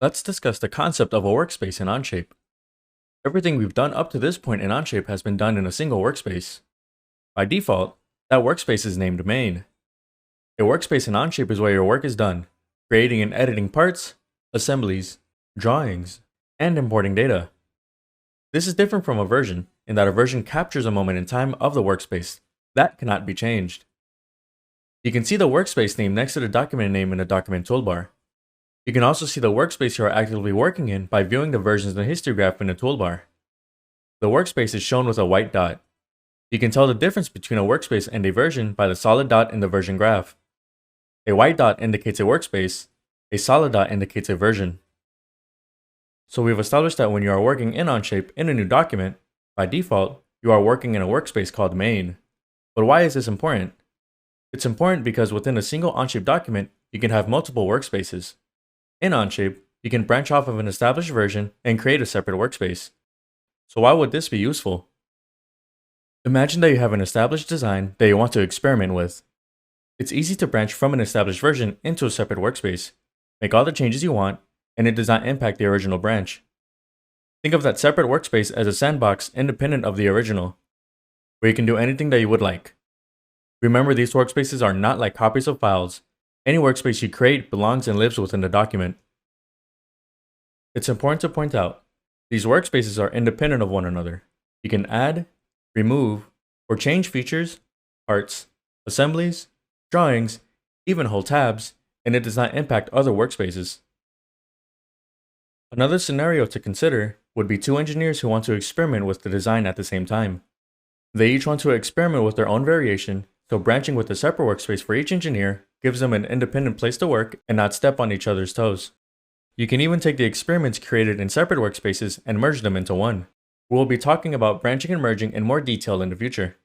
Let's discuss the concept of a workspace in Onshape. Everything we've done up to this point in Onshape has been done in a single workspace. By default, that workspace is named main. A workspace in Onshape is where your work is done, creating and editing parts, assemblies, drawings, and importing data. This is different from a version, in that a version captures a moment in time of the workspace. That cannot be changed. You can see the workspace name next to the document name in the document toolbar. You can also see the workspace you are actively working in by viewing the versions in the history graph in the toolbar. The workspace is shown with a white dot. You can tell the difference between a workspace and a version by the solid dot in the version graph. A white dot indicates a workspace, a solid dot indicates a version. So we've established that when you are working in Onshape in a new document, by default, you are working in a workspace called main. But why is this important? It's important because within a single Onshape document, you can have multiple workspaces. In Onshape, you can branch off of an established version and create a separate workspace. So why would this be useful? Imagine that you have an established design that you want to experiment with. It's easy to branch from an established version into a separate workspace, make all the changes you want, and it does not impact the original branch. Think of that separate workspace as a sandbox independent of the original, where you can do anything that you would like. Remember, these workspaces are not like copies of files. Any workspace you create belongs and lives within the document. It's important to point out, these workspaces are independent of one another. You can add, remove, or change features, parts, assemblies, drawings, even whole tabs, and it does not impact other workspaces. Another scenario to consider would be two engineers who want to experiment with the design at the same time. They each want to experiment with their own variation, so branching with a separate workspace for each engineer gives them an independent place to work and not step on each other's toes. You can even take the experiments created in separate workspaces and merge them into one. We will be talking about branching and merging in more detail in the future.